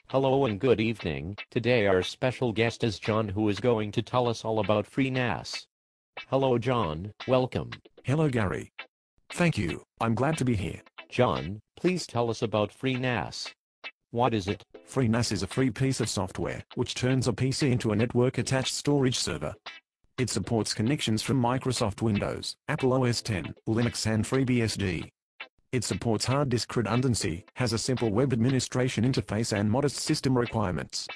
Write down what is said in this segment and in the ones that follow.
Hello and good evening. Today our special guest is John, who is going to tell us all about FreeNAS. Hello John, welcome. Hello Gary. Thank you, I'm glad to be here. John, please tell us about FreeNAS. What is it? FreeNAS is a free piece of software which turns a PC into a network-attached storage server. It supports connections from Microsoft Windows, Apple OS X, Linux and FreeBSD. It supports hard disk redundancy, has a simple web administration interface and modest system requirements.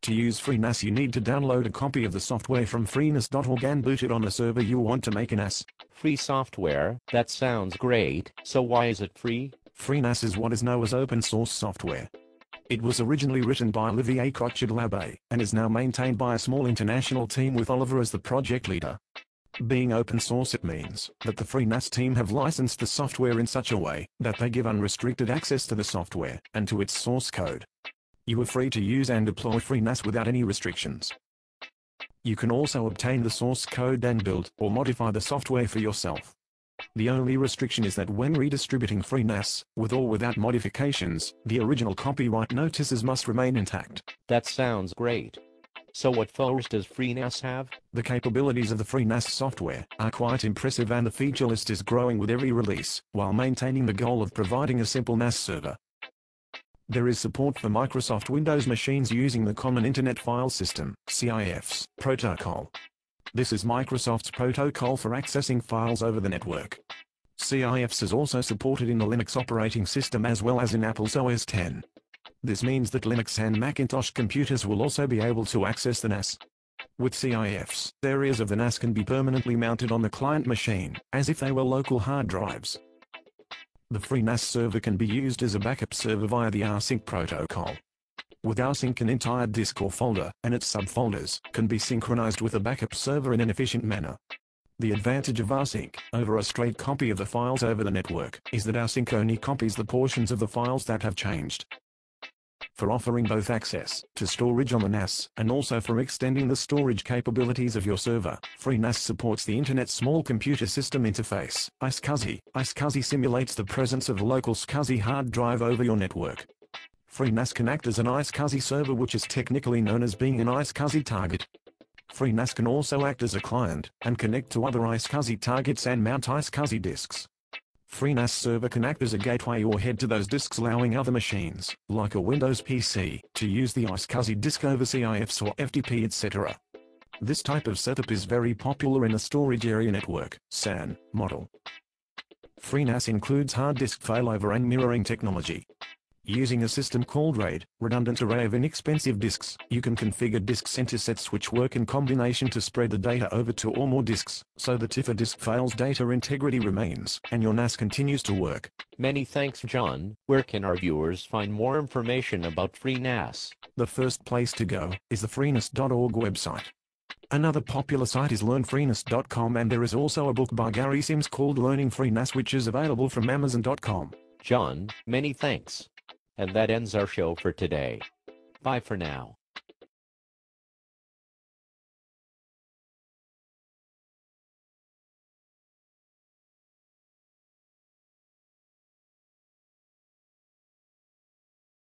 To use FreeNAS you need to download a copy of the software from freenas.org and boot it on the server you want to make a NAS. Free software? That sounds great. So why is it free? FreeNAS is what is known as open source software. It was originally written by Olivier Coche and is now maintained by a small international team with Oliver as the project leader. Being open source, it means that the FreeNAS team have licensed the software in such a way that they give unrestricted access to the software and to its source code. You are free to use and deploy FreeNAS without any restrictions. You can also obtain the source code and build or modify the software for yourself. The only restriction is that when redistributing FreeNAS, with or without modifications, the original copyright notices must remain intact. That sounds great. So what features does FreeNAS have? The capabilities of the FreeNAS software are quite impressive and the feature list is growing with every release, while maintaining the goal of providing a simple NAS server. There is support for Microsoft Windows machines using the Common Internet File System (CIFS) protocol. This is Microsoft's protocol for accessing files over the network. CIFS is also supported in the Linux operating system as well as in Apple's OS X. This means that Linux and Macintosh computers will also be able to access the NAS. With CIFS, areas of the NAS can be permanently mounted on the client machine, as if they were local hard drives. The FreeNAS server can be used as a backup server via the rsync protocol. With rsync, an entire disk or folder, and its subfolders, can be synchronized with a backup server in an efficient manner. The advantage of rsync, over a straight copy of the files over the network, is that rsync only copies the portions of the files that have changed. For offering both access to storage on the NAS, and also for extending the storage capabilities of your server, FreeNAS supports the Internet Small Computer System Interface, iSCSI. iSCSI simulates the presence of a local SCSI hard drive over your network. FreeNAS can act as an iSCSI server, which is technically known as being an iSCSI target. FreeNAS can also act as a client, and connect to other iSCSI targets and mount iSCSI disks. FreeNAS server can act as a gateway or head to those disks, allowing other machines, like a Windows PC, to use the iSCSI disk over CIFS or FTP, etc. This type of setup is very popular in the storage area network (SAN) model. FreeNAS includes hard disk failover and mirroring technology. Using a system called RAID, redundant array of inexpensive disks, you can configure disk center sets which work in combination to spread the data over two or more disks, so that if a disk fails, data integrity remains, and your NAS continues to work. Many thanks John. Where can our viewers find more information about FreeNAS? The first place to go is the freenas.org website. Another popular site is learnfreenas.com, and there is also a book by Gary Sims called Learning FreeNAS, which is available from Amazon.com. John, many thanks. And that ends our show for today. Bye for now.